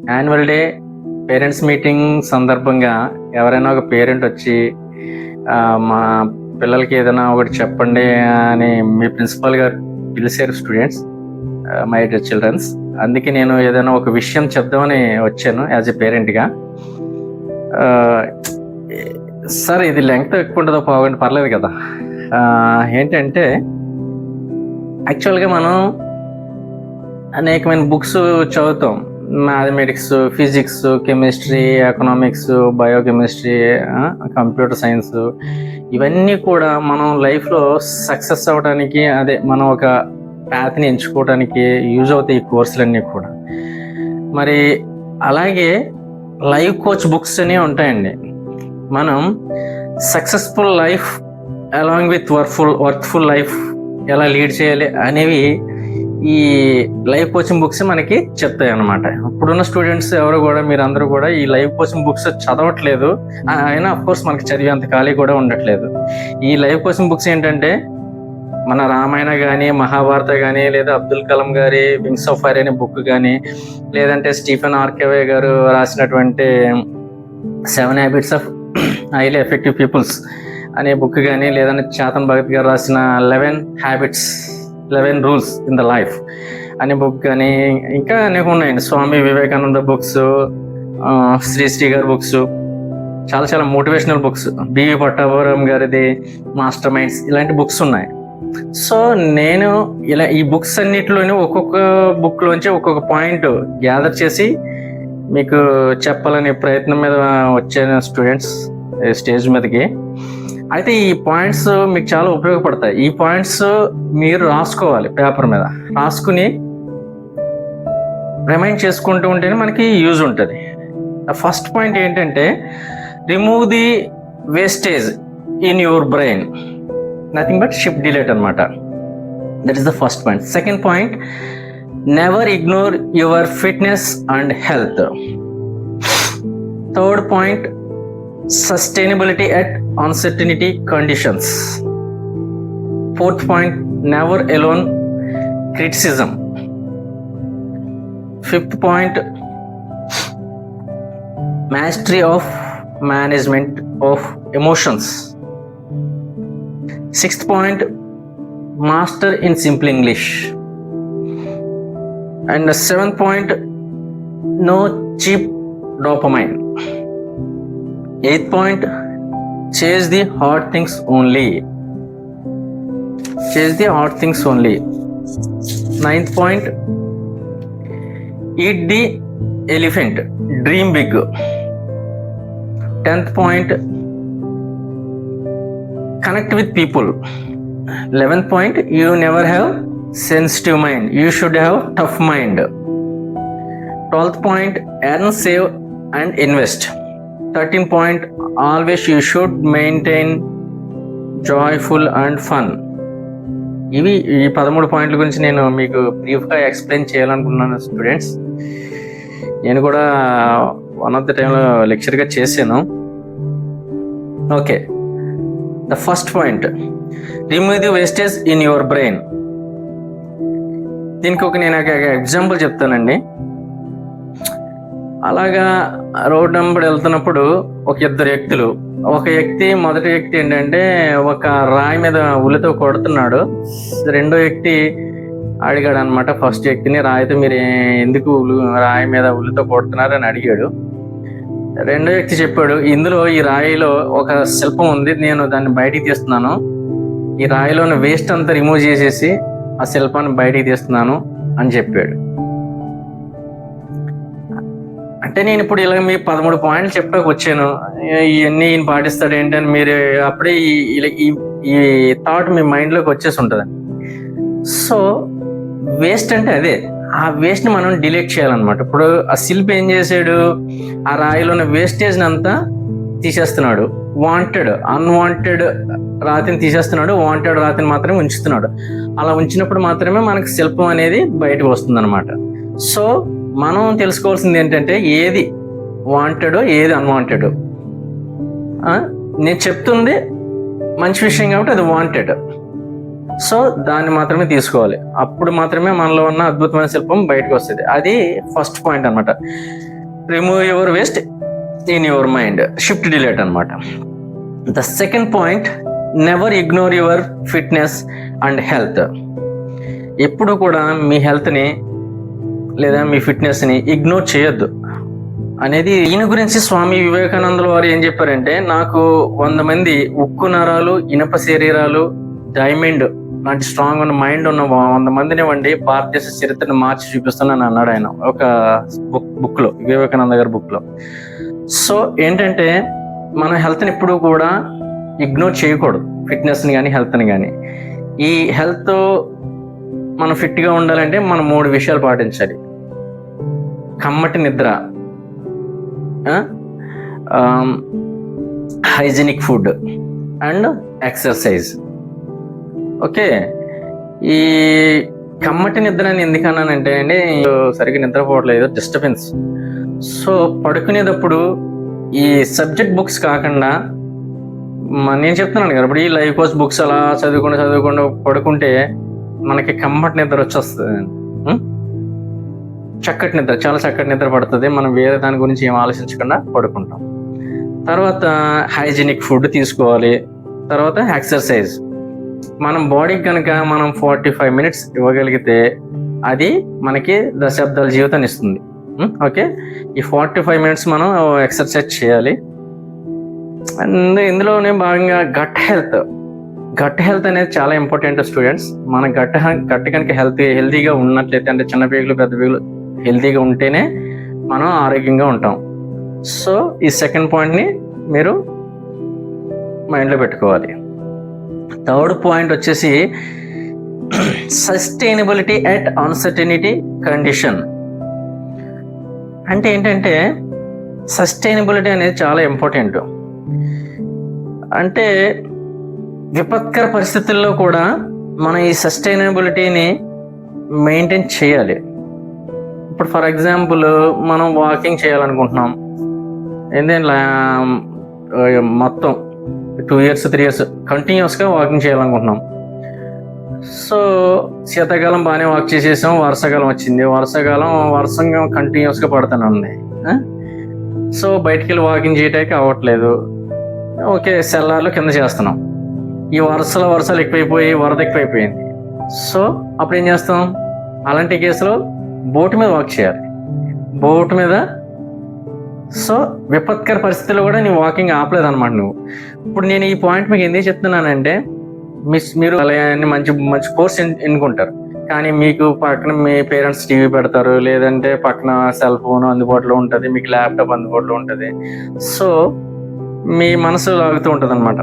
Annual day parents meeting సందర్భంగా ఎవరైనా ఒక పేరెంట్ వచ్చి మా పిల్లలకి ఏదైనా ఒకటి చెప్పండి అని మీ ప్రిన్సిపల్ గారు పిలిచారు స్టూడెంట్స్, మై డియర్ చిల్డ్రన్స్. అందుకే నేను ఏదైనా ఒక విషయం చెప్దామని వచ్చాను యాజ్ ఎ పేరెంట్గా. సార్ ఇది లెంగ్త్ ఎక్కువ ఉంటుందో పోగండి, పర్లేదు కదా. ఏంటంటే యాక్చువల్గా మనం అనేకమైన బుక్స్ చదువుతాం. Mathematics, physics, chemistry, economics, biochemistry, computer science, ఇవన్నీ కూడా మనం లైఫ్లో సక్సెస్ అవ్వడానికి, అదే మనం ఒక ప్యాత్ని ఎంచుకోవడానికి యూజ్ అవుతాయి ఈ కోర్సులన్నీ కూడా. మరి అలాగే లైఫ్ కోచ్ బుక్స్ అని ఉంటాయండి. మనం successful life along with worthful life ఎలా లీడ్ చేయాలి అనేవి ఈ లైఫ్ కోచింగ్ బుక్స్ మనకి చెప్తాయి అన్నమాట. ఇప్పుడున్న స్టూడెంట్స్ ఎవరు కూడా, మీరందరూ కూడా ఈ లైఫ్ కోచింగ్ బుక్స్ చదవట్లేదు. అయినా అఫ్ కోర్స్ మనకి చదివేంత ఖాళీ కూడా ఉండట్లేదు. ఈ లైఫ్ కోచింగ్ బుక్స్ ఏంటంటే మన రామాయణ కానీ, మహాభారత కానీ, లేదా అబ్దుల్ కలాం గారి వింగ్స్ ఆఫ్ ఫైర్ అనే బుక్ కానీ, లేదంటే స్టీఫెన్ ఆర్కెవే గారు రాసినటువంటి 7 habits of highly effective peoples అనే బుక్ కానీ, లేదంటే చేతన్ భగత్ గారు రాసిన 11 రూల్స్ ఇన్ ద లైఫ్ అనే బుక్ కానీ, ఇంకా అనేక ఉన్నాయండి. స్వామి వివేకానంద బుక్స్, శ్రీ గారి బుక్స్, చాలా చాలా మోటివేషనల్ బుక్స్, బివి పట్టాభరం గారిది మాస్టర్ మైండ్స్, ఇలాంటి బుక్స్ ఉన్నాయి. సో నేను ఇలా ఈ బుక్స్ అన్నిటిలోనే ఒక్కొక్క బుక్ లోంచి ఒక్కొక్క పాయింట్ గ్యాదర్ చేసి మీకు చెప్పాలనే ప్రయత్నం మీద వచ్చాను స్టూడెంట్స్ స్టేజ్ మీదకి. అయితే ఈ పాయింట్స్ మీకు చాలా ఉపయోగపడతాయి. ఈ పాయింట్స్ మీరు రాసుకోవాలి, పేపర్ మీద రాసుకుని రిమైండ్ చేసుకుంటూ ఉంటేనే మనకి యూజ్ ఉంటుంది. ఫస్ట్ పాయింట్ ఏంటంటే remove the wastage in your brain, nothing but shift delete అనమాట. That is the first point. Second point, never ignore your fitness and health. Third point, sustainability at uncertainty conditions. Fourth point, never alone criticism. Fifth point, mastery of management of emotions. Sixth point, master in simple English. And the seventh point, no cheap dopamine. Eighth point, chase the hard things only. Chase the hard things only. Ninth point, eat the elephant, dream big. 10th point, connect with people. 11th point, you never have sensitive mind, you should have tough mind. 12th point, earn, save and invest. 13th point, always you should maintain joyful and fun. ఇవి ఈ 13 పాయింట్ల గురించి నేను మీకు బ్రీఫ్గా explain చేయాలనుకున్నాను students. నేను కూడా వన్ ఆఫ్ ద టైంలో లెక్చర్గా చేశాను. Okay, the first point, remove the wastage in your brain. దీనికి నేను ఒక ఎగ్జాంపుల్ చెప్తానండి. అలాగా రోడ్ నెంబర్ వెళ్తున్నప్పుడు ఇద్దరు వ్యక్తులు, ఒక వ్యక్తి, మొదటి వ్యక్తి ఏంటంటే ఒక రాయి మీద ఉలితో కొడుతున్నాడు. రెండో వ్యక్తి అడిగాడు అనమాట ఫస్ట్ వ్యక్తిని, రాయితో మీరు ఎందుకు రాయి మీద ఉలితో కొడుతున్నారు అని అడిగాడు. రెండో వ్యక్తి చెప్పాడు, ఇందులో ఈ రాయిలో ఒక శిల్పం ఉంది, నేను దాన్ని బయటికి తీస్తున్నాను, ఈ రాయిలోని వేస్ట్ అంతా రిమూవ్ చేసేసి ఆ శిల్పాన్ని బయటికి తీస్తున్నాను అని చెప్పాడు. అంటే నేను ఇప్పుడు ఇలా మీ 13 పాయింట్లు చెప్పాక వచ్చాను, ఇవన్నీ ఈయన పాటిస్తాడు ఏంటని మీరు అప్పుడే ఈ థాట్ మీ మైండ్లోకి వచ్చేసి ఉంటుందండి. సో వేస్ట్ అంటే అదే, ఆ వేస్ట్ని మనం డిలీట్ చేయాలన్నమాట. ఇప్పుడు ఆ శిల్పి ఏం చేశాడు, ఆ రాయిలో ఉన్న వేస్టేజ్ని అంతా తీసేస్తున్నాడు. అన్వాంటెడ్ రాతిని తీసేస్తున్నాడు, వాంటెడ్ రాతిని మాత్రమే ఉంచుతున్నాడు. అలా ఉంచినప్పుడు మాత్రమే మనకు శిల్పం అనేది బయటకు వస్తుంది అనమాట. సో మనం తెలుసుకోవాల్సింది ఏంటంటే ఏది వాంటెడో ఏది అన్వాంటెడో. నేను చెప్తుంది మంచి విషయం కాబట్టి అది వాంటెడ్, సో దాన్ని మాత్రమే తీసుకోవాలి. అప్పుడు మాత్రమే మనలో ఉన్న అద్భుతమైన శిల్పం బయటకు వస్తుంది. అది ఫస్ట్ పాయింట్ అనమాట. Remove your waste in your mind, shift delete అనమాట. The second point, never ignore your fitness and health. ఎప్పుడు కూడా మీ హెల్త్ని లేదా మీ ఫిట్నెస్ని ఇగ్నోర్ చేయొద్దు అనేది. దీని గురించి స్వామి వివేకానందుల వారు ఏం చెప్పారంటే, నాకు 100 మంది ఉక్కు నరాలు, ఇనప శరీరాలు, డైమండ్ లాంటి స్ట్రాంగ్ ఉన్న మైండ్ ఉన్న 100 మందిని వండి భారతదేశ చరిత్రను మార్చి చూపిస్తున్నాను అన్నాడు ఆయన ఒక బుక్ లో, వివేకానంద గారి బుక్ లో. సో ఏంటంటే మన హెల్త్ని ఎప్పుడు కూడా ఇగ్నోర్ చేయకూడదు, ఫిట్నెస్ని కానీ హెల్త్ని కానీ. ఈ హెల్త్ మనం ఫిట్గా ఉండాలంటే మనం 3 విషయాలు పాటించాలి. కమ్మటి నిద్ర, hygienic food and exercise. Okay, ఈ కమ్మటి నిద్ర అని ఎందుకన్నానంటే అండి, సరిగ్గా నిద్రపోవట్లేదు, డిస్టర్బెన్స్. సో పడుకునేటప్పుడు ఈ సబ్జెక్ట్ బుక్స్ కాకుండా నేను చెప్తున్నాను కదా, ఇప్పుడు ఈ లైఫ్ కోర్స్ బుక్స్ అలా చదువుకుండా పడుకుంటే మనకి కమ్మటి నిద్ర వచ్చేస్తుంది. చక్కటి నిద్ర, చాలా చక్కటి నిద్ర పడుతుంది. మనం వేరే దాని గురించి ఏం ఆలోచించకుండా పడుకుంటాం. తర్వాత హైజీనిక్ ఫుడ్ తీసుకోవాలి. తర్వాత ఎక్సర్సైజ్. మనం బాడీకి కనుక మనం 45 మినిట్స్ ఇవ్వగలిగితే అది మనకి దశాబ్దాల జీవితాన్ని ఇస్తుంది. ఓకే, ఈ 45 మినిట్స్ మనం ఎక్సర్సైజ్ చేయాలి. అండ్ ఇందులోనే భాగంగా గట్ హెల్త్ అనేది చాలా ఇంపార్టెంట్ స్టూడెంట్స్. మన గట్ కనుక హెల్తీగా ఉన్నట్లయితే, అంటే చిన్న పేగులు పెద్ద పేగులు హెల్తీగా ఉంటేనే మనం ఆరోగ్యంగా ఉంటాం. సో ఈ సెకండ్ పాయింట్ని మీరు మైండ్లో పెట్టుకోవాలి. థర్డ్ పాయింట్ వచ్చేసి సస్టైనబిలిటీ అట్ అన్సర్టనిటీ కండిషన్. అంటే ఏంటంటే సస్టైనబిలిటీ అనేది చాలా ఇంపార్టెంట్. అంటే విపత్కర పరిస్థితుల్లో కూడా మనం ఈ సస్టైనబిలిటీని మెయింటైన్ చేయాలి. ఇప్పుడు ఫర్ ఎగ్జాంపుల్ మనం వాకింగ్ చేయాలనుకుంటున్నాం, ఏంటంటే మొత్తం 2 years 3 years కంటిన్యూస్గా వాకింగ్ చేయాలనుకుంటున్నాం. సో శీతాకాలం బాగానే వాక్ చేసేసాం, వర్షాకాలం వచ్చింది, వర్షంగా కంటిన్యూస్గా పడుతూనే ఉంది. సో బయటికి వెళ్ళి వాకింగ్ చేయడానికి అవ్వట్లేదు. ఓకే, సెల్లార్లో కింద చేస్తున్నాం. ఈ వర్షాలు ఎక్కువైపోయి వరద ఎక్కువైపోయింది. సో అప్పుడు ఏం చేస్తాం, అలాంటి కేసులో బోటు మీద వాక్ చేయాలి, బోటు మీద. సో విపత్కర పరిస్థితుల్లో కూడా నీ వాకింగ్ ఆపలేదు అనమాట నువ్వు. ఇప్పుడు నేను ఈ పాయింట్ మీకు ఎందుకు చెప్తున్నానంటే, మీరు మంచి మంచి కోర్స్ ఎన్నుకుంటారు, కానీ మీకు పక్కన మీ పేరెంట్స్ టీవీ పెడతారు, లేదంటే పక్కన సెల్ ఫోన్ అందుబాటులో ఉంటుంది, మీకు ల్యాప్టాప్ అందుబాటులో ఉంటుంది. సో మీ మనసు లాగుతూ ఉంటుంది అనమాట.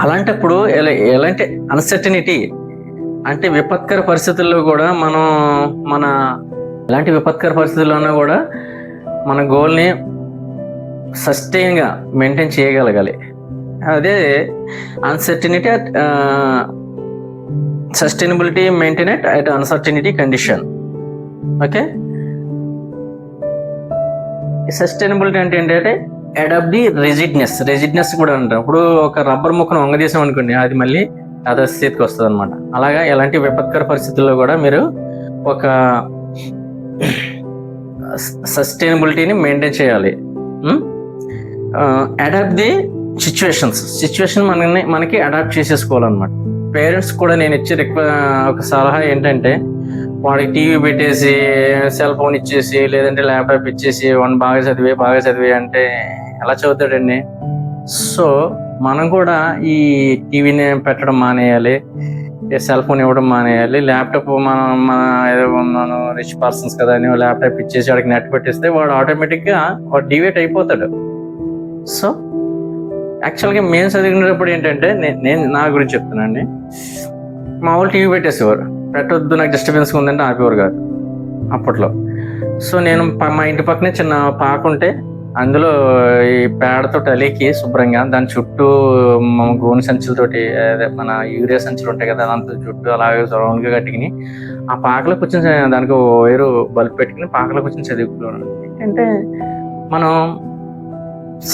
అలాంటప్పుడు ఎలాంటి అన్సర్టనిటీ అంటే విపత్కర పరిస్థితుల్లో కూడా మన ఎలాంటి విపత్కర పరిస్థితుల్లోనా కూడా మన గోల్ని సస్టైన్గా మెయింటైన్ చేయగలగాలి. అదే uncertainty sustainability maintain at uncertainty condition. Okay, sustainability అంటే ఏంటంటే అడాప్ట్ ది రెజిడ్నెస్ కూడా అంటాం. ఇప్పుడు ఒక రబ్బర్ ముక్కను వంగదీసాం అనుకోండి, అది మళ్ళీ యథాస్థితికి వస్తుంది అనమాట. అలాగా ఎలాంటి విపత్కర పరిస్థితుల్లో కూడా మీరు ఒక సస్టైనబిలిటీని మెయింటైన్ చేయాలి. అడాప్ట్ ది సిచ్యువేషన్ మనకి అడాప్ట్ చేసేసుకోవాలన్నమాట. పేరెంట్స్ కూడా నేను ఇచ్చే ఒక సలహా ఏంటంటే, వాడికి టీవీ పెట్టేసి సెల్ ఫోన్ ఇచ్చేసి లేదంటే ల్యాప్టాప్ ఇచ్చేసి వాడిని బాగా చదివి అంటే ఎలా చదువుతాడండి? సో మనం కూడా ఈ టీవీని పెట్టడం మానేయాలి, సెల్ ఫోన్ ఇవ్వడం మానేయాలి. ల్యాప్టాప్ మనం రిచ్ పర్సన్స్ కదా అని ల్యాప్టాప్ ఇచ్చేసి వాడికి నెట్ పెట్టిస్తే వాడు ఆటోమేటిక్గా వాడు డివేట్ అయిపోతాడు. సో యాక్చువల్గా మేము చదివినప్పుడు ఏంటంటే, నేను నా గురించి చెప్తున్నానండి, మా వాళ్ళు టీవీ పెట్టేసేవారు, పెట్టొద్దు నాకు డిస్టర్బెన్స్గా ఉందంటే ఆపేవారు కాదు అప్పట్లో. సో నేను మా ఇంటి పక్కనే చిన్న పాక ఉంటే అందులో ఈ పేడతో అలికి శుభ్రంగా దాని చుట్టూ గోనె సంచులతోటి, మన యూరియా సంచులు ఉంటాయి కదా, దాంతో చుట్టూ అలాగే రౌండ్గా కట్టుకుని ఆ పాకలో కూర్చొని దానికి వైరు బల్బ్ పెట్టుకుని పాకలో కూర్చొని చదువుకున్నాను. ఏంటంటే మనం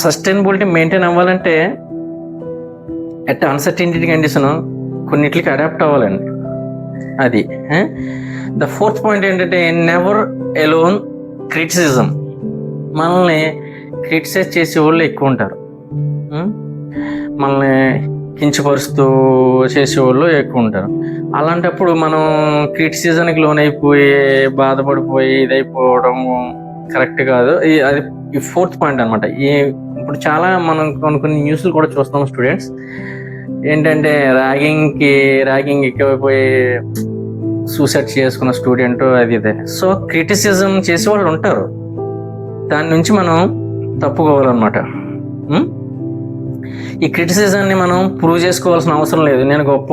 సస్టైనబిలిటీ మెయింటైన్ అవ్వాలంటే అట్ అన్సర్టనిటీ కండిషన్ కొన్నిటికి అడాప్ట్ అవ్వాలండి. అది ద ఫోర్త్ పాయింట్ ఏంటంటే నెవర్ ఎలోన్ క్రిటిసిజం. మనల్ని క్రిటిసైజ్ చేసే వాళ్ళు ఎక్కువ ఉంటారు, మనల్ని కించపరుస్తూ చేసేవాళ్ళు ఎక్కువ ఉంటారు. అలాంటప్పుడు మనం క్రిటిసిజంకి లోనైపోయి బాధపడిపోయి ఇదైపోవడం కరెక్ట్ కాదు. అది ఈ ఫోర్త్ పాయింట్ అనమాట. ఇప్పుడు చాలా మనం కొన్ని న్యూస్లు కూడా చూస్తాం స్టూడెంట్స్, ఏంటంటే ర్యాగింగ్ ఎక్కువైపోయి సూసైడ్ చేసుకున్న స్టూడెంట్ అది ఇదే. సో క్రిటిసిజం చేసే వాళ్ళు ఉంటారు, దాని నుంచి మనం తప్పుకోవాలన్నమాట. ఈ క్రిటిసిజాన్ని మనం ప్రూవ్ చేసుకోవాల్సిన అవసరం లేదు. నేను గొప్ప,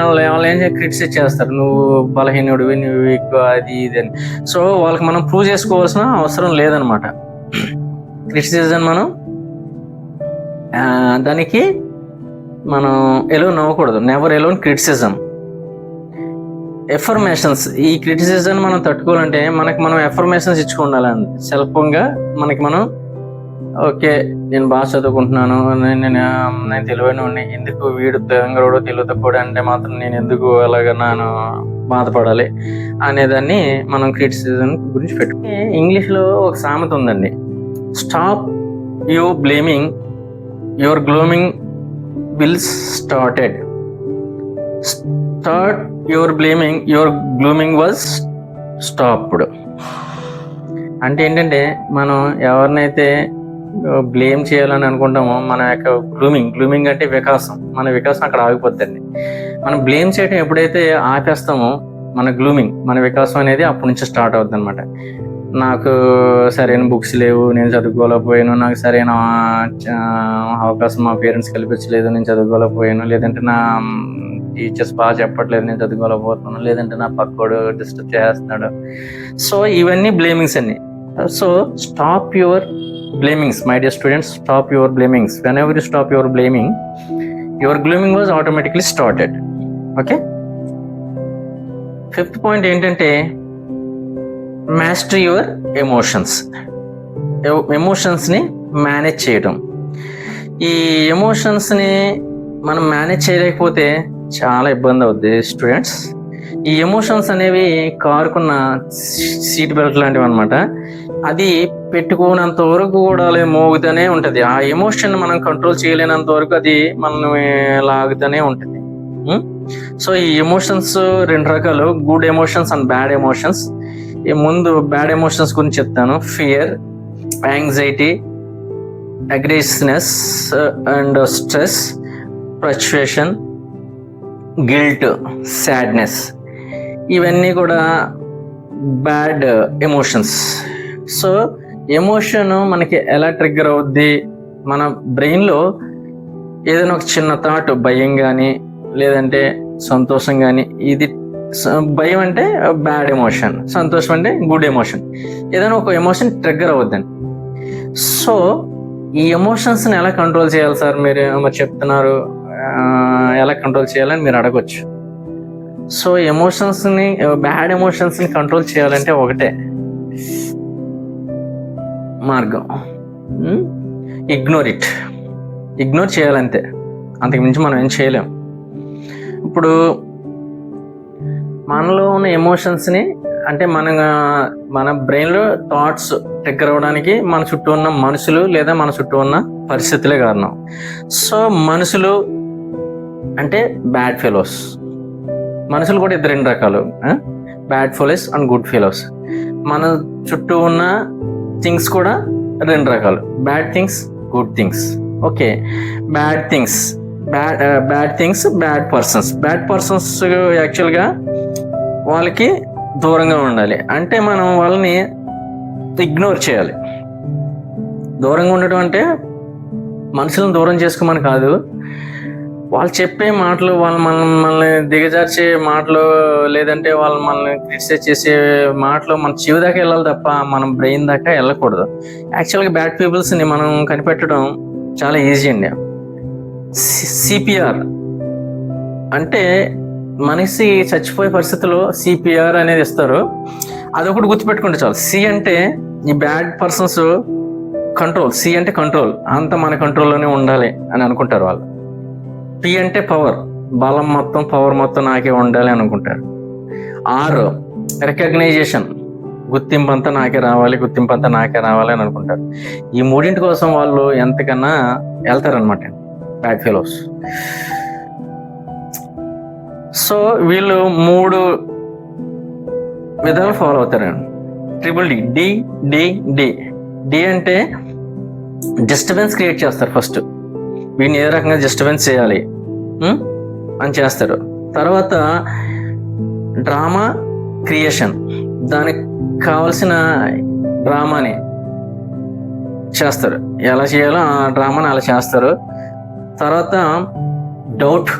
వాళ్ళు ఏం క్రిటిసైజ్ చేస్తారు, నువ్వు బలహీనుడివి, నువ్వు ఎక్కువ, అది ఇది అని. సో వాళ్ళకి మనం ప్రూవ్ చేసుకోవాల్సిన అవసరం లేదనమాట. క్రిటిసిజం మనం దానికి మనం ఎలోన్ అవ్వకూడదు. Never alone criticism. ఎఫర్మేషన్స్. ఈ క్రిటిసిజం మనం తట్టుకోవాలంటే మనకి మనం ఎఫర్మేషన్స్ ఇచ్చుకోవాలండి. సెల్ఫంగా మనకి మనం, ఓకే నేను బాగా చదువుకుంటున్నాను, నేను తెలివైన ఉన్నాయి, ఎందుకు వీడు తెలంగాణలో తెలివి తక్కువ అంటే మాత్రం నేను ఎందుకు అలాగా నేను బాధపడాలి అనేదాన్ని మనం క్రిటిసిజం గురించి పెట్టుకుని. ఇంగ్లీష్లో ఒక సామెత ఉందండి, stop you blaming your glooming will started, start your blaming your glooming was stopped. అంటే ఏంటంటే మనం ఎవరినైతే బ్లేమ్ చేయాలని అనుకుంటామో మన యొక్క గ్లూమింగ్ అంటే వికాసం, మన వికాసం అక్కడ ఆగిపోద్దండి. మనం బ్లేమ్ చేయడం ఎప్పుడైతే ఆపేస్తామో మన వికాసం అనేది అప్పటి నుంచి స్టార్ట్ అవుతుంది అనమాట. నాకు సరైన బుక్స్ లేవు, నేను చదువుకోలేకపోయాను, నాకు సరైన అవకాశం మా పేరెంట్స్ కల్పించలేదు, నేను చదువుకోలేకపోయాను, లేదంటే నా టీచర్స్ బాగా చెప్పట్లేదు, నేను చదువుకోలేకపోతున్నాను, లేదంటే నా పక్కోడు డిస్టర్బ్ చేస్తున్నాడు. సో ఇవన్నీ బ్లేమింగ్స్ అన్ని. So stop your blamings, my dear students, stop your blamings. Whenever you stop your blaming, your glooming was automatically started. Okay, fifth point ఏంటంటే master your emotions. ఎమోషన్స్ని మేనేజ్ చేయడం. ఈ ఎమోషన్స్ని మనం మేనేజ్ చేయలేకపోతే చాలా ఇబ్బంది అవుద్ది స్టూడెంట్స్. ఈ ఎమోషన్స్ అనేవి కారుకున్న సీట్ బెల్ట్ లాంటివి అనమాట. అది పెట్టుకున్నంత వరకు కూడా మోగుతూనే ఉంటుంది. ఆ ఎమోషన్ మనం కంట్రోల్ చేయలేనంత వరకు అది మనల్ని లాగుతూనే ఉంటుంది. సో ఈ ఎమోషన్స్ 2 రకాలు, good emotions and bad emotions. ముందు బ్యాడ్ ఎమోషన్స్ గురించి చెప్తాను. Fear, anxiety, aggressiveness and stress, frustration, guilt, sadness, ఇవన్నీ కూడా బ్యాడ్ ఎమోషన్స్. సో ఎమోషన్ మనకి ఎలా ట్రిగ్గర్ అవుద్ది, మన బ్రెయిన్లో ఏదైనా ఒక చిన్న థాట్, భయం కానీ లేదంటే సంతోషం కానీ, ఇది భయం అంటే బ్యాడ్ ఎమోషన్, సంతోషం అంటే గుడ్ ఎమోషన్, ఏదైనా ఒక ఎమోషన్ ట్రిగ్గర్ అవుద్దండి. సో ఈ ఎమోషన్స్ని ఎలా కంట్రోల్ చేయాలి సార్, మీరు చెప్తున్నారు, ఎలా కంట్రోల్ చేయాలని మీరు అడగొచ్చు. సో ఎమోషన్స్ని, బ్యాడ్ ఎమోషన్స్ని కంట్రోల్ చేయాలంటే ఒకటే మార్గం, ఇగ్నోర్ చేయాలంతే, అంతకుమించి మనం ఏం చేయలేం. ఇప్పుడు మనలో ఉన్న ఎమోషన్స్ని, అంటే మన బ్రెయిన్లో థాట్స్ ట్రిగ్గర్ అవ్వడానికి మన చుట్టూ ఉన్న మనుషులు లేదా మన చుట్టూ ఉన్న పరిస్థితులే కారణం. సో మనుషులు అంటే బ్యాడ్ ఫెలోస్. మనుషులు కూడా 2 రకాలు, bad fellows and good fellows. మన చుట్టూ ఉన్న థింగ్స్ కూడా 2 రకాలు, bad things, good things. Okay, bad things, bad persons యాక్చువల్గా వాళ్ళకి దూరంగా ఉండాలి. అంటే మనం వాళ్ళని ఇగ్నోర్ చేయాలి. దూరంగా ఉండటం అంటే మనుషులను దూరం చేసుకోమని కాదు, వాళ్ళు చెప్పే మాటలు, వాళ్ళు మనల్ని దిగజార్చే మాటలు, లేదంటే వాళ్ళు మనల్ని క్రిటిసైజ్ చేసే మాటలు మన చెవి దాకా వెళ్ళాలి తప్ప మనం బ్రెయిన్ దాకా వెళ్ళకూడదు. యాక్చువల్గా బ్యాడ్ పీపుల్స్ని మనం కనిపెట్టడం చాలా ఈజీ అండి. సిపిఆర్ అంటే మనిషి చచ్చిపోయే పరిస్థితుల్లో సిపిఆర్ అనేది ఇస్తారు. అదొకటి గుర్తుపెట్టుకుంటే చాలు. సి అంటే ఈ బ్యాడ్ పర్సన్స్ కంట్రోల్, సి అంటే కంట్రోల్, అంత మన కంట్రోల్లోనే ఉండాలి అని అనుకుంటారు వాళ్ళు. పి అంటే పవర్, బలం మొత్తం, పవర్ మొత్తం నాకే ఉండాలి అనుకుంటారు. 6 రికగ్నైజేషన్, గుర్తింపు అంతా నాకే రావాలి అని అనుకుంటారు. ఈ మూడింటి కోసం వాళ్ళు ఎంతకన్నా వెళ్తారనమాట బ్యాడ్ ఫెలోస్. సో వీళ్ళు 3 విధాలు ఫాలో అవుతారండి. Triple D. డి అంటే డిస్టర్బెన్స్ క్రియేట్ చేస్తారు. ఫస్ట్ వీడిని ఏ రకంగా డిస్టర్బెన్స్ చేయాలి అని చేస్తారు. తర్వాత డ్రామా క్రియేషన్, దానికి కావలసిన డ్రామాని చేస్తారు. ఎలా చేయాలో ఆ డ్రామాని అలా చేస్తారు. తర్వాత డౌట్,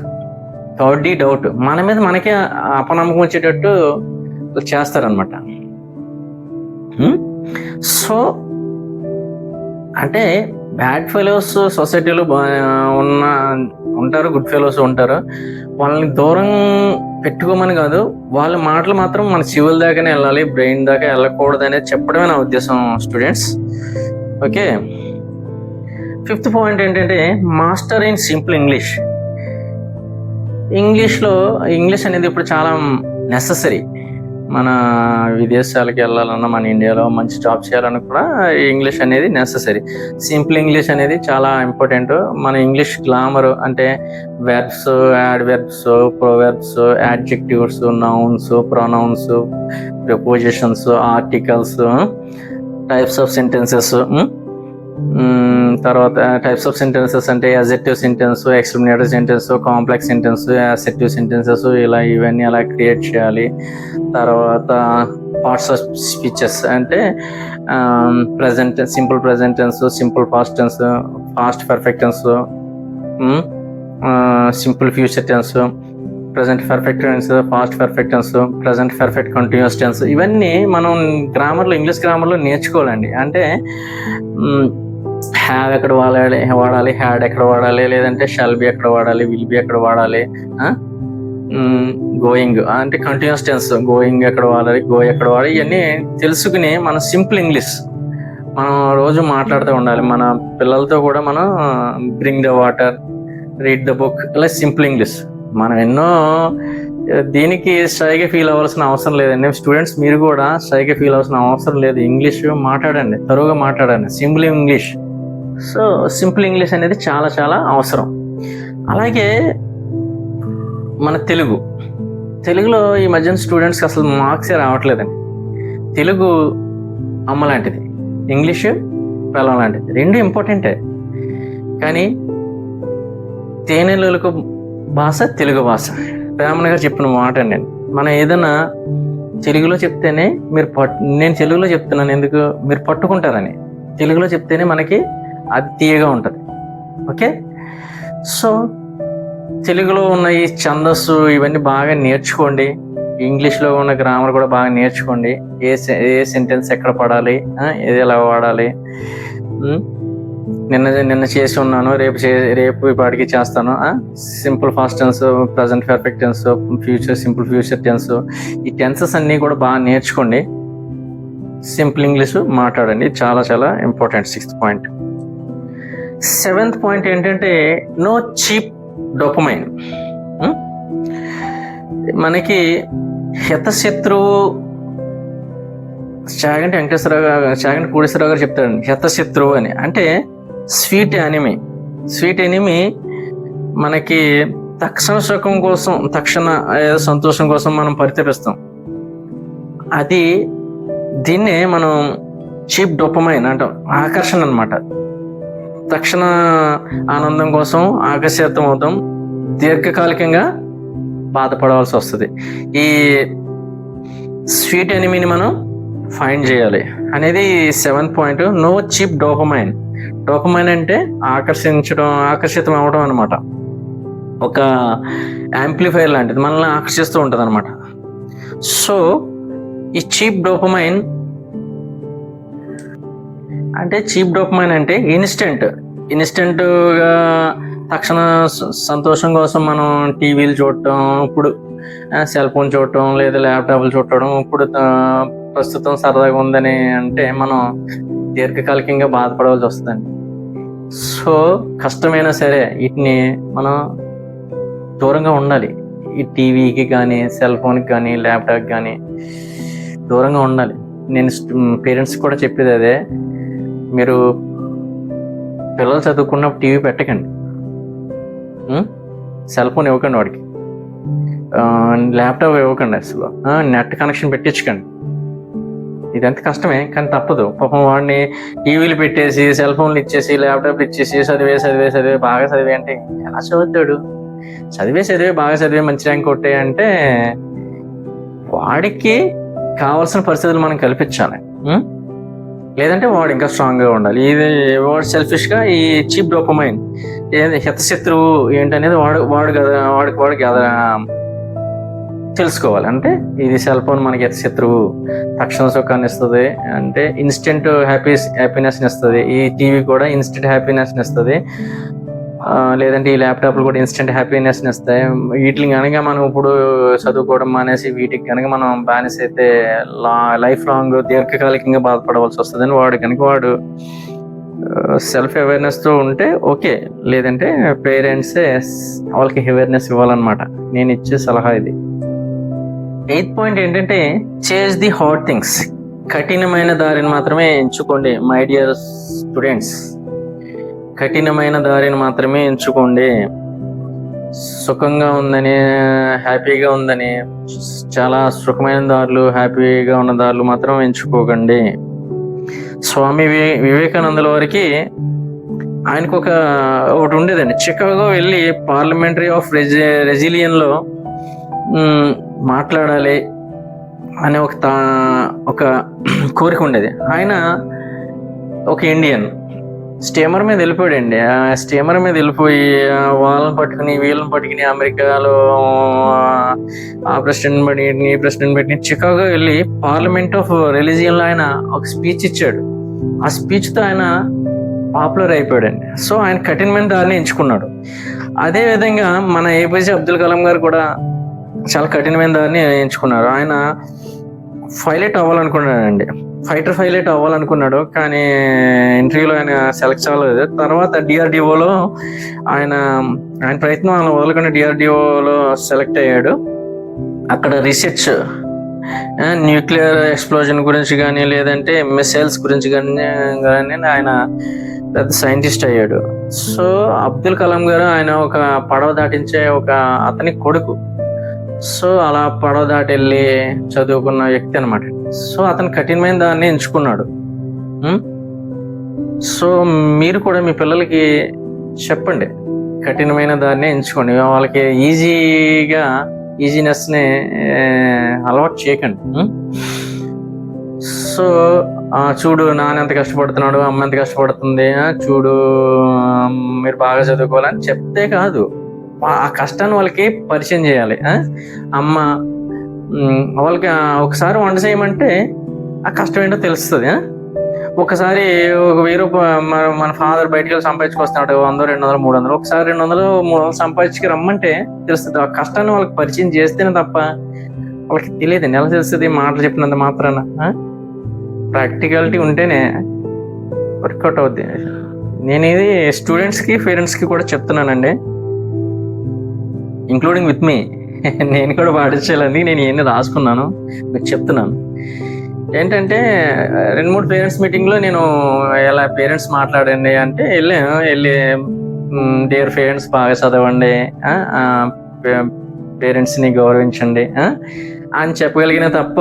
డౌట్ మన మీద మనకే అపనమ్మకం వచ్చేటట్టు చేస్తారనమాట. సో అంటే బ్యాడ్ ఫెలోస్ సొసైటీలో ఉంటారు, గుడ్ ఫెలోస్ ఉంటారు. వాళ్ళని దూరం పెట్టుకోమని కాదు, వాళ్ళ మాటలు మాత్రం మన చెవుల దాకానే వెళ్ళాలి, బ్రెయిన్ దాకా వెళ్ళకూడదు అనేది చెప్పడమే నా ఉద్దేశం స్టూడెంట్స్. ఓకే, 5th పాయింట్ ఏంటంటే master in simple English. English అనేది ఇప్పుడు చాలా నెససరీ. మన విదేశాలకు వెళ్ళాలన్నా, మన ఇండియాలో మంచి జాబ్ చేయాలన్నా కూడా ఇంగ్లీష్ అనేది నెససరీ. సింపుల్ ఇంగ్లీష్ అనేది చాలా ఇంపార్టెంట్. మన ఇంగ్లీష్ గ్లామర్ అంటే verbs, adverbs, proverbs, adjectives, nouns, pronouns, prepositions, articles, types of sentences. తర్వాత టైప్స్ ఆఫ్ సెంటెన్సెస్ అంటే assertive sentence, explanatory sentence, complex sentence, assertive sentences, ఇవన్నీ అలా క్రియేట్ చేయాలి. తర్వాత పార్ట్స్ ఆఫ్ స్పీచెస్ అంటే present, simple present tense, simple past tense, past perfect tense, simple future tense, present perfect tense, past perfect tense, present perfect continuous tense. ఇవన్నీ మనం గ్రామర్లో, English గ్రామర్లో నేర్చుకోవాలండి. అంటే have ఎక్కడ వాడాలి, హ్యాడ్ ఎక్కడ వాడాలి, లేదంటే షల్ బి ఎక్కడ వాడాలి, విల్ బి ఎక్కడ వాడాలి, గోయింగ్ అంటే కంటిన్యూస్ టెన్స్, గోయింగ్ ఎక్కడ వాడాలి, గో ఎక్కడ వాడాలి, ఇవన్నీ తెలుసుకుని మనం సింపుల్ ఇంగ్లీష్ మనం రోజు మాట్లాడుతూ ఉండాలి. మన పిల్లలతో కూడా మనం bring the water, read the book, ఇలా సింపుల్ ఇంగ్లీష్. మనం ఎన్నో దీనికి షైగా ఫీల్ అవ్వాల్సిన అవసరం లేదండి. స్టూడెంట్స్ మీరు కూడా షైగా ఫీల్ అవ్వాల్సిన అవసరం లేదు. ఇంగ్లీష్ మాట్లాడండి, తరువుగా మాట్లాడండి, simple English. So simple English అనేది చాలా చాలా అవసరం. అలాగే మన తెలుగులో ఈ మధ్యన స్టూడెంట్స్కి అసలు మార్క్సే రావట్లేదండి. తెలుగు అమ్మ లాంటిది, ఇంగ్లీషు పిల్లం లాంటిది, రెండు ఇంపార్టెంటే. కానీ తేనెలకు భాష తెలుగు భాష. రామన్ గారు చెప్పిన మాట అండి. మనం ఏదైనా తెలుగులో చెప్తేనే నేను తెలుగులో చెప్తున్నాను ఎందుకు, మీరు పట్టుకుంటారని. తెలుగులో చెప్తేనే మనకి అది తీయగా ఉంటుంది. ఓకే, సో తెలుగులో ఉన్న ఈ ఛందస్సు ఇవన్నీ బాగా నేర్చుకోండి. ఇంగ్లీష్లో ఉన్న గ్రామర్ కూడా బాగా నేర్చుకోండి. ఏ సెంటెన్స్ ఎక్కడ పడాలి, ఏది ఎలా వాడాలి. నిన్న చేసి ఉన్నాను, రేపు ఇప్పటికి చేస్తాను. Simple past tense, present perfect tense, future, simple future tense, ఈ టెన్సెస్ అన్నీ కూడా బాగా నేర్చుకోండి. సింపుల్ ఇంగ్లీష్ మాట్లాడండి, చాలా చాలా important. 6th point. 7th point ఏంటంటే నో చీప్ డోపమైన్. మనకి హితశత్రువు చాగంటి కోటేశ్వరరావు గారు చెప్తారండి, హితశత్రువు అని. అంటే స్వీట్ ఎనిమి మనకి తక్షణ సుఖం కోసం, తక్షణ సంతోషం కోసం మనం పరితపిస్తాం. దీన్నే మనం చీప్ డోపమైన్ అంటాం. ఆకర్షణ అన్నమాట. తక్షణ ఆనందం కోసం ఆకర్షితం అవుతాం, దీర్ఘకాలికంగా బాధపడవలసి వస్తుంది. ఈ స్వీట్ ఎనిమిని మనం ఫైండ్ చేయాలి అనేది 7th point. No cheap dopamine. Dopamine అంటే ఆకర్షితం అవడం అనమాట. ఒక యాంప్లిఫైర్ లాంటిది, మనల్ని ఆకర్షిస్తూ ఉంటుంది అనమాట. సో ఈ చీప్ డోపమైన్ అంటే ఇన్స్టెంట్గా తక్షణ సంతోషం కోసం మనం టీవీలు చూడటం, ఇప్పుడు సెల్ ఫోన్ చూడటం, లేదా ల్యాప్టాప్లు చూడటం, ఇప్పుడు ప్రస్తుతం సరదాగా ఉందని అంటే మనం దీర్ఘకాలికంగా బాధపడవలసి వస్తుందండి. సో కష్టమైనా సరే వీటిని మనం దూరంగా ఉండాలి. ఈ టీవీకి కానీ, సెల్ ఫోన్కి కానీ, ల్యాప్టాప్కి కానీ దూరంగా ఉండాలి. నేను పేరెంట్స్కి కూడా చెప్పేది అదే. మీరు పిల్లలు చదువుకున్నప్పుడు టీవీ పెట్టకండి, సెల్ ఫోన్ ఇవ్వకండి వాడికి, ల్యాప్టాప్ ఇవ్వకండి, అసలు నెట్ కనెక్షన్ పెట్టించకండి. ఇదంతా కష్టమే, కానీ తప్పదు. పాపం వాడిని టీవీలు పెట్టేసి, సెల్ ఫోన్లు ఇచ్చేసి, ల్యాప్టాప్ ఇచ్చేసి చదివే బాగా చదివే అంటే ఎలా చదువుతాడు? చదివే బాగా చదివే మంచి ర్యాంక్ కొట్టే అంటే వాడికి కావాల్సిన పరిస్థితులు మనం కల్పించాలి. లేదంటే వాడు ఇంకా స్ట్రాంగ్గా ఉండాలి. ఇది వాడు సెల్ఫిష్గా ఈ చీప్ డోపమైన్ హితశత్రువు ఏంటనేది వాడికి కదా తెలుసుకోవాలి. అంటే ఇది సెల్ ఫోన్ మనకి హితశత్రువు, తక్షణ సుఖాన్ని ఇస్తుంది, అంటే ఇన్స్టెంట్ హ్యాపీనెస్ని ఇస్తుంది. ఈ టీవీ కూడా ఇన్స్టెంట్ హ్యాపీనెస్ని ఇస్తుంది, లేదంటే ఈ ల్యాప్టాప్లు కూడా ఇన్స్టెంట్ హ్యాపీనెస్ని ఇస్తాయి. వీటిని కనుక మనం ఇప్పుడు చదువుకోవడం మానేసి వీటికి కనుక మనం బానిస అయితే లైఫ్ లాంగ్ దీర్ఘకాలికంగా బాధపడవలసి వస్తుందని వాడు సెల్ఫ్ అవేర్నెస్తో ఉంటే ఓకే, లేదంటే పేరెంట్సే వాళ్ళకి అవేర్నెస్ ఇవ్వాలన్నమాట. నేను ఇచ్చే సలహా ఇది. 8th పాయింట్ ఏంటంటే చేజ్ ది హార్డ్ థింగ్స్. కఠినమైన దారిని మాత్రమే ఎంచుకోండి మై డియర్ స్టూడెంట్స్. కఠినమైన దారిని మాత్రమే ఎంచుకోండి. సుఖంగా ఉందని, హ్యాపీగా ఉందని చాలా సుఖమైన దారులు, హ్యాపీగా ఉన్న దారులు మాత్రం ఎంచుకోకండి. స్వామి వివేకానందుల వారికి ఆయనకు ఒకటి ఉండేదండి. చికాగో వెళ్ళి పార్లమెంటరీ ఆఫ్ రెజిలియన్లో మాట్లాడాలి అనే ఒక కోరిక ఉండేది. ఆయన ఒక ఇండియన్ స్టీమర్ మీద వెళ్ళిపోయాడండి. ఆ స్టీమర్ మీద వెళ్ళిపోయి వాళ్ళని పట్టుకుని వీళ్ళని పట్టుకుని అమెరికాలో ఆ ప్రెసిడెంట్ పెట్టి చికాగో వెళ్ళి పార్లమెంట్ ఆఫ్ రిలీజియన్లో ఆయన ఒక స్పీచ్ ఇచ్చాడు. ఆ స్పీచ్తో ఆయన పాపులర్ అయిపోయాడండి. సో ఆయన కఠినమైన దారిని ఎంచుకున్నాడు. అదేవిధంగా మన ఏపీజే అబ్దుల్ కలాం గారు కూడా చాలా కఠినమైన దారిని ఎంచుకున్నారు. ఆయన పైలట్ అవ్వాలనుకున్నాడు, కానీ ఇంటర్వ్యూలో ఆయన సెలెక్ట్ అవ్వలేదు. తర్వాత డిఆర్డిఓలో ఆయన ప్రయత్నం అలా వదలకుండా డిఆర్డిఓలో సెలెక్ట్ అయ్యాడు. అక్కడ రీసెర్చ్ న్యూక్లియర్ ఎక్స్ప్లోజన్ గురించి కానీ, లేదంటే మిసైల్స్ గురించి కానీ ఆయన పెద్ద సైంటిస్ట్ అయ్యాడు. సో అబ్దుల్ కలాం గారు ఆయన ఒక పడవ దాటించే అతని కొడుకు. సో అలా పడవ దాటి వెళ్ళి చదువుకున్న వ్యక్తి అనమాట. సో అతను కఠినమైన దాన్ని ఎంచుకున్నాడు. సో మీరు కూడా మీ పిల్లలకి చెప్పండి, కఠినమైన దాన్ని ఎంచుకోండి. వాళ్ళకి ఈజీనెస్ని అలవాటు చేయకండి. సో చూడు నాన్న ఎంత కష్టపడుతున్నాడు, అమ్మ ఎంత కష్టపడుతుంది, చూడు మీరు బాగా చదువుకోవాలని చెప్తే కాదు, ఆ కష్టాన్ని వాళ్ళకి పరిచయం చేయాలి. అమ్మ వాళ్ళకి ఒకసారి వంట చేయమంటే ఆ కష్టం ఏంటో తెలుస్తుంది. ఒకసారి ఒక 1000 రూపాయలు మన ఫాదర్ బయటకు వెళ్ళి సంపాదించుకొస్తున్నాడు, 100, 200, 300, ఒకసారి 200, 300 సంపాదించుకు రమ్మంటే తెలుస్తుంది. ఆ కష్టాన్ని వాళ్ళకి పరిచయం చేస్తేనే తప్ప వాళ్ళకి తెలియదు. ఎలా తెలుస్తుంది? మాటలు చెప్పినంత మాత్రాన. ప్రాక్టికాలిటీ ఉంటేనే వర్కౌట్ అవుద్ది. నేను ఇది స్టూడెంట్స్కి, పేరెంట్స్కి కూడా చెప్తున్నానండి, ఇంక్లూడింగ్ విత్ మీ. నేను కూడా పాటించాలని నేను ఇవన్నీ రాసుకున్నాను, మీకు చెప్తున్నాను. ఏంటంటే 2-3 పేరెంట్స్ మీటింగ్లో నేను ఎలా పేరెంట్స్ మాట్లాడండి అంటే వెళ్ళి డియర్ పేరెంట్స్ బాగా చదవండి, పేరెంట్స్ని గౌరవించండి అని చెప్పగలిగిన తప్ప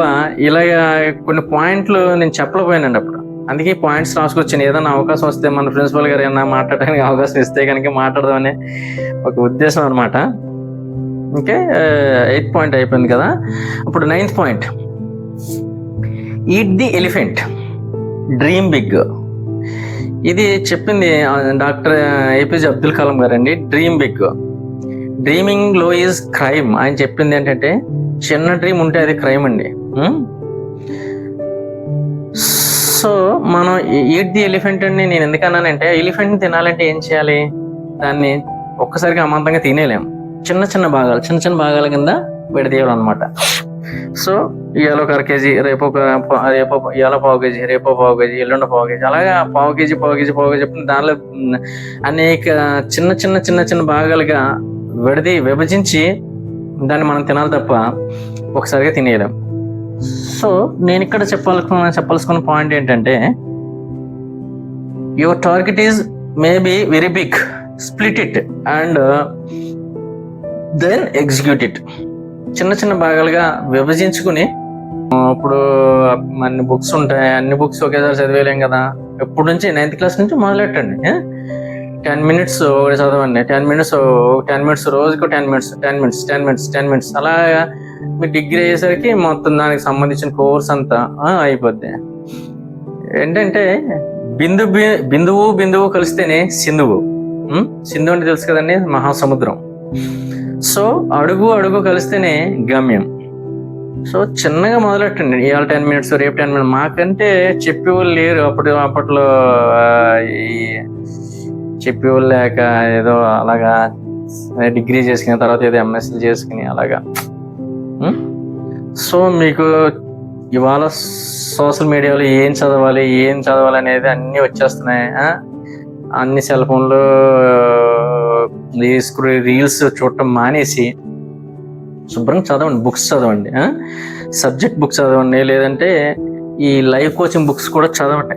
ఇలాగ కొన్ని పాయింట్లు నేను చెప్పలేకపోయానండి అప్పుడు. అందుకే పాయింట్స్ రాసుకొచ్చాను. ఏదైనా అవకాశం వస్తే మన ప్రిన్సిపల్ గారు ఏమన్నా మాట్లాడడానికి అవకాశం ఇస్తే కనుక మాట్లాడదామనే ఒక ఉద్దేశం అనమాట. ఓకే, 8th పాయింట్ అయిపోయింది కదా. ఇప్పుడు 9th point, eat the elephant, dream big. ఇది చెప్పింది డాక్టర్ ఏపీజే అబ్దుల్ కలాం గారు అండి. Dream big, dreaming low is crime. ఆయన చెప్పింది ఏంటంటే చిన్న డ్రీమ్ ఉంటే అది క్రైమ్ అండి. సో మనం ఈట్ ది ఎలిఫెంట్ అని నేను ఎందుకన్నానంటే, ఎలిఫెంట్ని తినాలంటే ఏం చేయాలి? దాన్ని ఒక్కసారిగా అమాంతంగా తినేలేము. చిన్న చిన్న భాగాల కింద విడదీయాలన్నమాట. సో ఇవాళ 1/2 కేజీ, ఇవాళ పావు కేజీ, రేపో పావు కేజీ, ఎల్లుండ పావు కేజీ, అలాగా పావు కేజీ దానిలో అనేక చిన్న భాగాలుగా విభజించి దాన్ని మనం తినాలి తప్ప ఒకసారిగా తినేయలేం. సో నేను ఇక్కడ చెప్పాల్సిన పాయింట్ ఏంటంటే, your target is maybe very big, split it and then execute it. చిన్న చిన్న భాగాలుగా విభజించుకుని, ఇప్పుడు అన్ని బుక్స్ ఉంటాయి, అన్ని బుక్స్ ఒకేసారి చదివేయలేం కదా. ఎప్పటి నుంచి 9th క్లాస్ నుంచి మొదలెట్టండి. 10 minutes ఒకటి చదవండి, 10 minutes రోజుకు 10 minutes అలాగా మీ డిగ్రీ అయ్యేసరికి మొత్తం దానికి సంబంధించిన కోర్స్ అంతా అయిపోద్ది. ఏంటంటే బిందువు కలిస్తేనే సింధువు. సింధు అంటే తెలుసు కదండి, మహాసముద్రం. సో అడుగు కలిస్తేనే గమ్యం. సో చిన్నగా మొదలెట్టండి. ఇవాళ 10 minutes, రేపు 10 minutes. మాకంటే చెప్పేవాళ్ళు లేరు అప్పట్లో. చెప్పేవాళ్ళు లేక ఏదో అలాగా డిగ్రీ చేసుకుని తర్వాత ఏదో ఎంఎస్సీ చేసుకుని అలాగా. సో మీకు ఇవాళ సోషల్ మీడియాలో ఏం చదవాలి అనేది అన్నీ వచ్చేస్తున్నాయి. అన్ని సెల్ ఫోన్లో రీల్స్ చూడటం మానేసి శుభ్రంగా చదవండి, బుక్స్ చదవండి, సబ్జెక్ట్ బుక్స్ చదవండి, లేదంటే ఈ లైవ్ కోచింగ్ బుక్స్ కూడా చదవండి.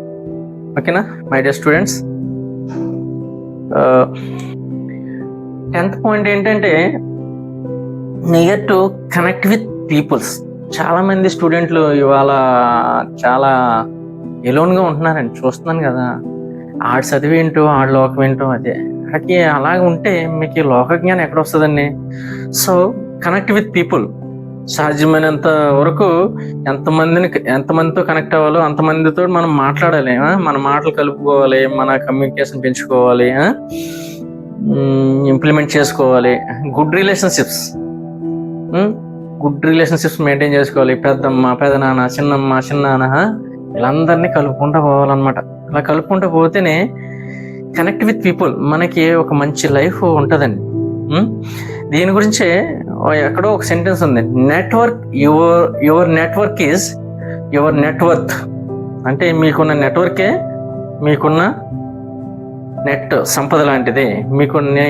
ఓకేనా my dear students? 10th point ఏంటంటే, near to connect with peoples. చాలా మంది స్టూడెంట్లు ఇవాళ చాలా ఎలోన్గా ఉంటున్నారండి, చూస్తున్నాను కదా. ఆడ చదివి ఏంటో, ఆడ లోకం ఏంటో అదే. అక్కడికి అలాగ ఉంటే మీకు లోక జ్ఞానం ఎక్కడ వస్తుందండి? So connect with people. సాధ్యమైనంత వరకు ఎంతమందితో కనెక్ట్ అవ్వాలో అంతమందితో మనం మాట్లాడాలి, మన మాటలు కలుపుకోవాలి, మన కమ్యూనికేషన్ పెంచుకోవాలి, ఇంప్లిమెంట్ చేసుకోవాలి. గుడ్ రిలేషన్షిప్స్ మెయింటైన్ చేసుకోవాలి. పెద్దమ్మ, పెదనాన్న, చిన్ననాన్న వీళ్ళందరినీ కలుపుకుంటూ పోవాలన్నమాట. అలా కలుపుకుంటూ పోతేనే కనెక్ట్ విత్ పీపుల్, మనకి ఒక మంచి లైఫ్ ఉంటుందండి. దీని గురించే ఎక్కడో ఒక సెంటెన్స్ ఉంది, your network is your net. Worth మీకున్న నెట్వర్కే మీకున్న నెట్ సంపద లాంటిది.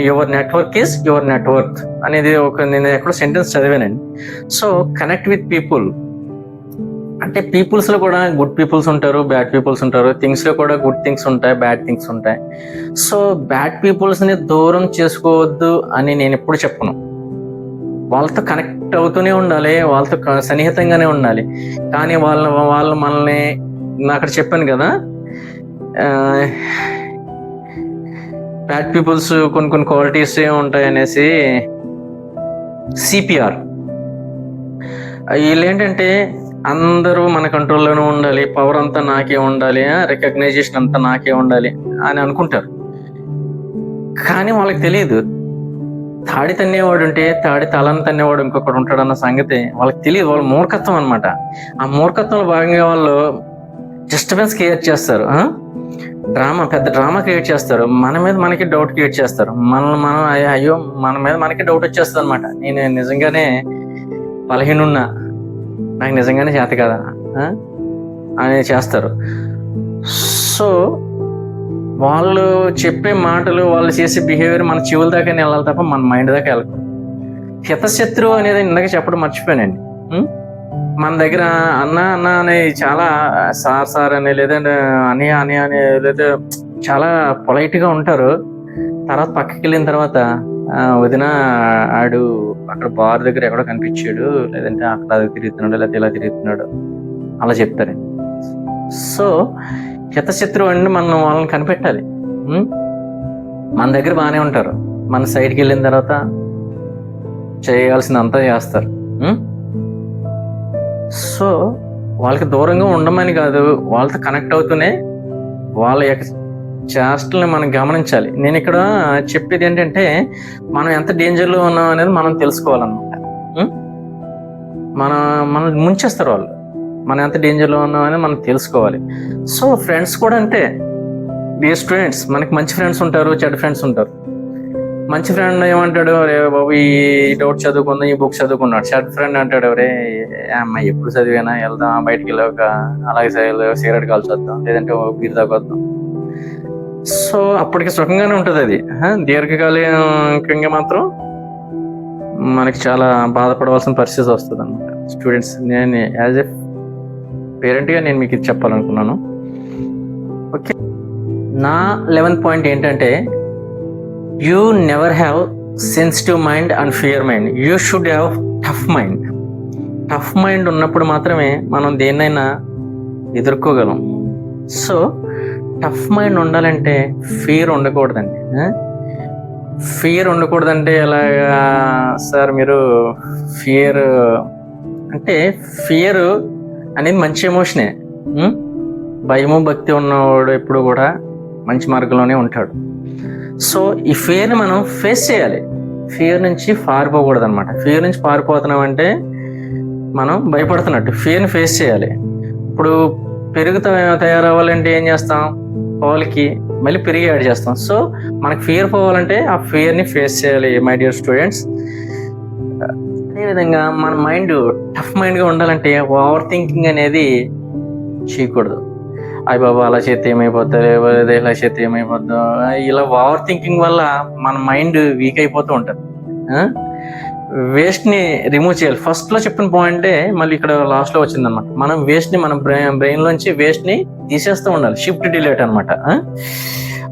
Your network is your net worth నేను ఎక్కడో సెంటెన్స్ చదివానండి. సో కనెక్ట్ విత్ పీపుల్ అంటే పీపుల్స్ లో కూడా గుడ్ పీపుల్స్ ఉంటారు, బ్యాడ్ పీపుల్స్ ఉంటారు. థింగ్స్ లో కూడా గుడ్ థింగ్స్ ఉంటాయి, బ్యాడ్ థింగ్స్ ఉంటాయి. సో బ్యాడ్ పీపుల్స్ ని దూరం చేసుకోవద్దు అని నేను ఎప్పుడు చెప్పను. వాళ్ళతో కనెక్ట్ అవుతూనే ఉండాలి, వాళ్ళతో సన్నిహితంగానే ఉండాలి. కానీ వాళ్ళు మనల్ని, అక్కడ చెప్పాను కదా, బ్యాడ్ పీపుల్స్ కొన్ని క్వాలిటీస్ ఉంటాయి అనేసి. సిపిఆర్ వీళ్ళు ఏంటంటే, అందరూ మన కంట్రోల్లోనే ఉండాలి, పవర్ అంతా నాకే ఉండాలి, రికగ్నైజేషన్ అంతా నాకే ఉండాలి అని అనుకుంటారు. కానీ వాళ్ళకి తెలియదు, తాడి తన్నేవాడు ఉంటే తలని తన్నేవాడు ఇంకొకటి ఉంటాడు అన్న సంగతి వాళ్ళకి తెలియదు. వాళ్ళ మూర్ఖత్వం అనమాట. ఆ మూర్ఖత్వంలో భాగంగా వాళ్ళు డిస్టర్బెన్స్ క్రియేట్ చేస్తారు, పెద్ద డ్రామా క్రియేట్ చేస్తారు. మన మీద మనకి డౌట్ క్రియేట్ చేస్తారు. అయ్యో మన మీద మనకి డౌట్ వచ్చేస్తుంది అనమాట. నేను నిజంగానే బలహీనున్నా, నాకు నిజంగానే చేత కదా అని చేస్తారు. సో వాళ్ళు చెప్పే మాటలు, వాళ్ళు చేసే బిహేవియర్ మన చెవుల దాకానే వెళ్ళాలి తప్ప మన మైండ్ దాకా వెళ్ళకూడదు. హితశత్రువు అనేది ఇందాక చెప్పడం మర్చిపోయానండి. మన దగ్గర అన్న అని చాలా సార్ అని, లేదంటే అని లేదా చాలా పొలైట్ గా ఉంటారు. తర్వాత పక్కకి వెళ్ళిన తర్వాత వదిన ఆడు అక్కడ బార్ దగ్గర ఎక్కడో కనిపించాడు, లేదంటే అక్కడ అది తిరుగుతున్నాడు, లేకపోతే ఇలా తిరుగుతున్నాడు అలా చెప్తారు. సో హితశత్రువు అండి, మనం వాళ్ళని కనిపెట్టాలి. మన దగ్గర బాగానే ఉంటారు, మన సైడ్కి వెళ్ళిన తర్వాత చేయాల్సిందంతా చేస్తారు. సో వాళ్ళకి దూరంగా ఉండమని కాదు, వాళ్ళతో కనెక్ట్ అవుతూనే వాళ్ళ యొక్క చేష్టల్ని మనం గమనించాలి. నేను ఇక్కడ చెప్పేది ఏంటంటే, మనం ఎంత డేంజర్లో ఉన్నాం అనేది మనం తెలుసుకోవాలన్నమాట. మనం ముంచేస్తారు వాళ్ళు, మనం ఎంత డేంజర్లో ఉన్నాం అనేది మనం తెలుసుకోవాలి. సో ఫ్రెండ్స్ కూడా అంతే. డియర్ స్టూడెంట్స్, మనకి మంచి ఫ్రెండ్స్ ఉంటారు, చెడ్డ ఫ్రెండ్స్ ఉంటారు. మంచి ఫ్రెండ్ ఏమంటాడు, రే బాబు ఈ డౌట్ చదువుకుందాం, ఈ బుక్ చదువుకున్నాడు. చెడ్డ ఫ్రెండ్ అంటాడు, రే అమ్మాయి ఎప్పుడు చదివేనా, వెళ్దాం బయటికి వెళ్ళాక అలాగే సిగరెట్ కాల్చొద్దాం, లేదంటే బీర్ తాగొద్దాం. సో అప్పటికి సుఖంగానే ఉంటుంది అది. దీర్ఘకాలికంగా మాత్రం మనకి చాలా బాధపడవలసిన పరిస్థితి వస్తుంది అనమాట. స్టూడెంట్స్, నేను యాజ్ ఎ పేరెంట్గా నేను మీకు ఇది చెప్పాలనుకున్నాను. ఓకే, నా 11th పాయింట్ ఏంటంటే, you never have sensitive mind and fear mind, you should have tough mind. Tough mind ఉన్నప్పుడు మాత్రమే మనం దేన్నైనా ఎదుర్కోగలం. సో టఫ్ మైండ్ ఉండాలంటే ఫియర్ ఉండకూడదండి. ఫియర్ ఉండకూడదంటే ఎలాగా సార్ మీరు? ఫియర్ అంటే, ఫియర్ అనేది మంచి ఎమోషనే. భయము భక్తి ఉన్నవాడు ఎప్పుడు కూడా మంచి మార్గంలోనే ఉంటాడు. సో ఈ ఫియర్ని మనం ఫేస్ చేయాలి. ఫియర్ నుంచి పారిపోకూడదు అనమాట. ఫియర్ నుంచి పారిపోతున్నాం అంటే మనం భయపడుతున్నట్టు. ఫియర్ని ఫేస్ చేయాలి. ఇప్పుడు తయారవ్వాలంటే ఏం చేస్తాం? పాలకి మళ్ళీ పెరిగి యాడ్ చేస్తాం. సో మనకి ఫియర్ పోవాలంటే ఆ ఫియర్ని ఫేస్ చేయాలి మై డియర్ స్టూడెంట్స్. అదేవిధంగా మన మైండ్ టఫ్ మైండ్గా ఉండాలంటే ఓవర్ థింకింగ్ అనేది చేయకూడదు. అయ్య బాబా అలా చేస్తే ఏమైపోతారు, ఇలా చేస్తే ఏమైపోద్దాం, ఇలా ఓవర్ థింకింగ్ వల్ల మన మైండ్ వీక్ అయిపోతూ ఉంటుంది. వేస్ట్ని రిమూవ్ చేయాలి. ఫస్ట్లో చెప్పిన పాయింటే మళ్ళీ ఇక్కడ లాస్ట్లో వచ్చిందన్నమాట. మనం వేస్ట్ని మన బ్రెయిన్లోంచి వేస్ట్ని తీసేస్తూ ఉండాలి. షిఫ్ట్ డిలీట్ అనమాట.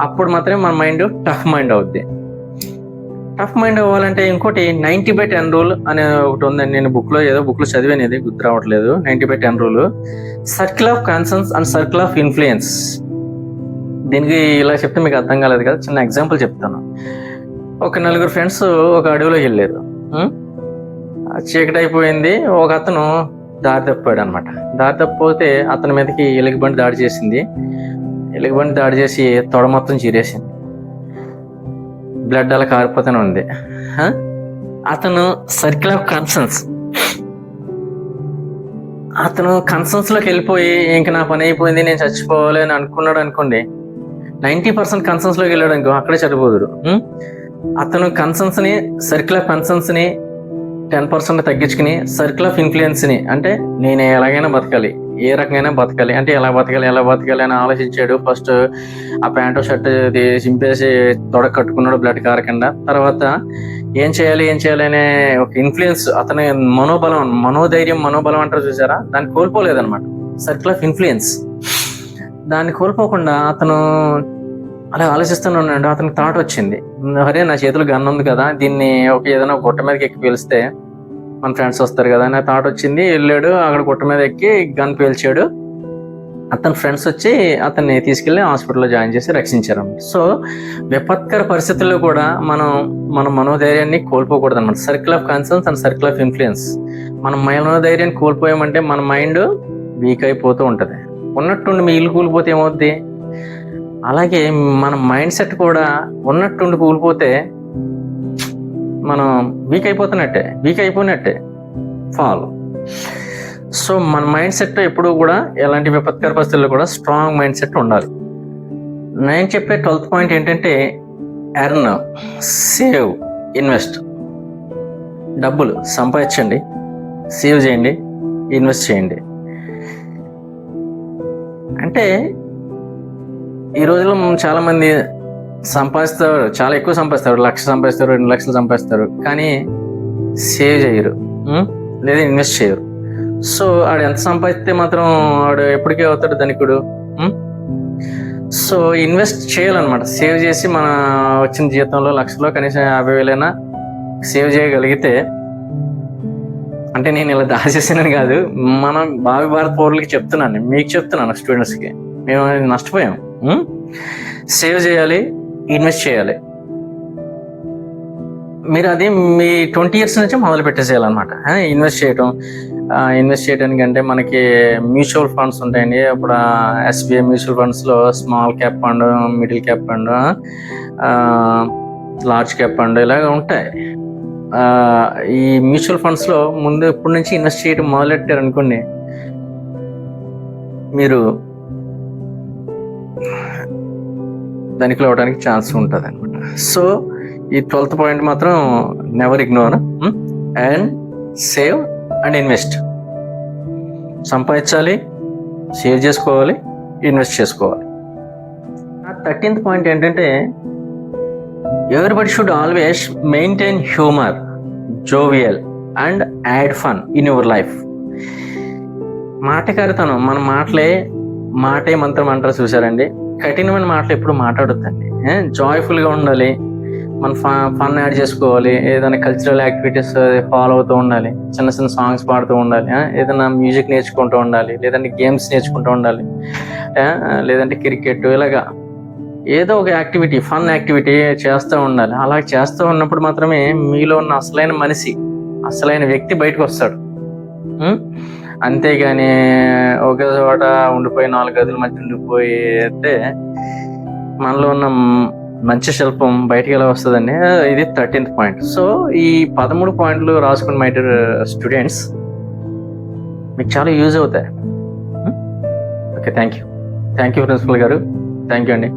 అప్పుడు మాత్రమే మన మైండ్ టఫ్ మైండ్ అవుద్ది. టఫ్ మైండ్ అవ్వాలంటే ఇంకోటి 90/10 రూల్ అనే ఒకటి ఉందండి. నేను ఏదో బుక్లో చదివాను, గుర్తు రావట్లేదు. 90/10 rule, circle of concerns and circle of influence. దీనికి ఇలా చెప్తే మీకు అర్థం కాలేదు కదా, చిన్న ఎగ్జాంపుల్ చెప్తాను. ఒక 4 ఫ్రెండ్స్ ఒక అడవిలోకి వెళ్ళారు. చీకటి అయిపోయింది. ఒక అతను దారి తప్పాడు అనమాట. దారి తప్పిపోతే అతని మీదకి ఎలుగుబంటి దాడి చేసింది. ఎలుగుబంటి దాడి చేసి తొడ మొత్తం చీరేసింది. బ్లడ్ అలా కారిపోతూనే ఉంది. అతను సర్కిల్ ఆఫ్ కన్సర్న్స్, అతను కన్సర్న్స్లోకి వెళ్ళిపోయి ఇంక నా పని అయిపోయింది, నేను చచ్చిపోవాలి అని అనుకున్నాడు అనుకోండి. 90% కన్సర్న్స్లోకి వెళ్ళాడు అనుకో, అక్కడే చనిపోదురు. అతను సర్కిల్ ఆఫ్ కన్సర్న్స్ని 10% తగ్గించుకుని సర్కిల్ ఆఫ్ ఇన్ఫ్లుయెన్స్ని, అంటే నేను ఎలాగైనా బతకాలి, ఏ రకంగా బతకాలి అంటే ఎలా బతకాలి అని ఆలోచించాడు. ఫస్ట్ ఆ ప్యాంటు షర్ట్ చింపేసి తొడ కట్టుకున్నాడు బ్లడ్ కారకుండా. తర్వాత ఏం చేయాలి అనే ఒక ఇన్ఫ్లుయెన్స్, అతని మనోబలం అంటారు చూసారా, దాన్ని కోల్పోలేదన్నమాట. సర్కిల్ ఆఫ్ ఇన్ఫ్లుయెన్స్ దాన్ని కోల్పోకుండా అతను అలా ఆలోచిస్తూనే ఉన్నాడు. అతనికి థాట్ వచ్చింది, అరే నా చేతిలో గన్ ఉంది కదా, దీన్ని ఏదైనా గుట్ట మీదకి ఎక్కి పేలిస్తే మన ఫ్రెండ్స్ వస్తారు కదా అనే థాట్ వచ్చింది. వెళ్ళాడు, అక్కడ గుట్ట మీద ఎక్కి గన్ పేల్చాడు. అతని ఫ్రెండ్స్ వచ్చి అతన్ని తీసుకెళ్లి హాస్పిటల్లో జాయిన్ చేసి రక్షించారు. సో విపత్కర పరిస్థితుల్లో కూడా మన మనోధైర్యాన్ని కోల్పోకూడదు అనమాట. Circle of concerns and circle of influence. మన మనోధైర్యాన్ని కోల్పోయామంటే మన మైండ్ వీక్ అయిపోతూ ఉంటుంది. ఉన్నట్టుండి మీ ఇల్లు కూలిపోతే ఏమవుద్ది? అలాగే మన మైండ్ సెట్ కూడా ఉన్నట్టుండి కూలిపోతే మనం వీక్ అయిపోయినట్టే ఫాలో. సో మన మైండ్ సెట్ ఎప్పుడు కూడా ఎలాంటి విపత్కర పరిస్థితుల్లో కూడా స్ట్రాంగ్ మైండ్ సెట్ ఉండాలి. నేను చెప్పే 12th పాయింట్ ఏంటంటే, ఎర్న్, సేవ్, ఇన్వెస్ట్. డబ్బులు సంపాదించండి, సేవ్ చేయండి, ఇన్వెస్ట్ చేయండి. అంటే ఈ రోజుల్లో చాలా మంది సంపాదిస్తారు, చాలా ఎక్కువ సంపాదిస్తారు, 1,00,000 సంపాదిస్తారు, 2 లక్షలు సంపాదిస్తారు, కానీ సేవ్ చేయరు లేదా ఇన్వెస్ట్ చేయరు. సో ఆడు ఎంత సంపాదిస్తే మాత్రం ఆడు ఎప్పటికీ అవుతాడు ధనికుడు. సో ఇన్వెస్ట్ చేయాలన్నమాట. సేవ్ చేసి మన వచ్చిన జీతంలో 1,00,000లో కనీసం 50,000 సేవ్ చేయగలిగితే, అంటే నేను ఇలా దాచేసానని కాదు, మనం భావి భారత పౌరులకి చెప్తున్నాను, మీకు చెప్తున్నాను, స్టూడెంట్స్కి. మేము నష్టపోయాం. సేవ్ చేయాలి, ఇన్వెస్ట్ చేయాలి. మీరు అది మీ 20 years నుంచి మొదలు పెట్టేసేయాలన్నమాట. ఇన్వెస్ట్ చేయడానికి అంటే మనకి మ్యూచువల్ ఫండ్స్ ఉంటాయండి. ఇప్పుడు SBI మ్యూచువల్ ఫండ్స్లో small cap fund, middle cap fund, large cap fund ఇలాగ ఉంటాయి. ఈ మ్యూచువల్ ఫండ్స్లో ముందు ఇప్పటి నుంచి ఇన్వెస్ట్ చేయడం మొదలెట్టారు అనుకోండి, మీరు ధనికులు అవడానికి ఛాన్స్ ఉంటుంది అనమాట. సో ఈ 12th పాయింట్ మాత్రం never ignore. And save and invest. సంపాదించాలి, సేవ్ చేసుకోవాలి, ఇన్వెస్ట్ చేసుకోవాలి. 13th పాయింట్ ఏంటంటే, everybody should always maintain humour, jovial and add fun in your life. మాటకారితనం, మన మాటే మంత్రం అంటారు చూసారండి. కఠినమైన మాటలు ఎప్పుడు మాట్లాడొద్దండి. జాయ్ఫుల్గా ఉండాలి, మన ఫన్ యాడ్ చేసుకోవాలి, ఏదైనా కల్చరల్ యాక్టివిటీస్ ఫాలో అవుతూ ఉండాలి, చిన్న చిన్న సాంగ్స్ పాడుతూ ఉండాలి, ఏదైనా మ్యూజిక్ నేర్చుకుంటూ ఉండాలి, లేదంటే గేమ్స్ నేర్చుకుంటూ ఉండాలి, లేదంటే క్రికెట్, ఇలాగా ఏదో ఒక యాక్టివిటీ, ఫన్ యాక్టివిటీ చేస్తూ ఉండాలి. అలా చేస్తూ ఉన్నప్పుడు మాత్రమే మీలో ఉన్న అసలైన మనిషి, అసలైన వ్యక్తి బయటకు వస్తాడు. అంతేగాని ఒక చోట ఉండిపోయి 4 గదుల మధ్య ఉండిపోయితే మనలో ఉన్న మంచి శిల్పం బయటికి ఎలా వస్తుందండి. ఇది 13th పాయింట్. సో ఈ 13 పాయింట్లు రాసుకుని మై డియర్ స్టూడెంట్స్, మీకు చాలా యూజ్ అవుతాయి. ఓకే, థ్యాంక్ యూ ప్రిన్సిపల్ గారు. థ్యాంక్ యూ అండి.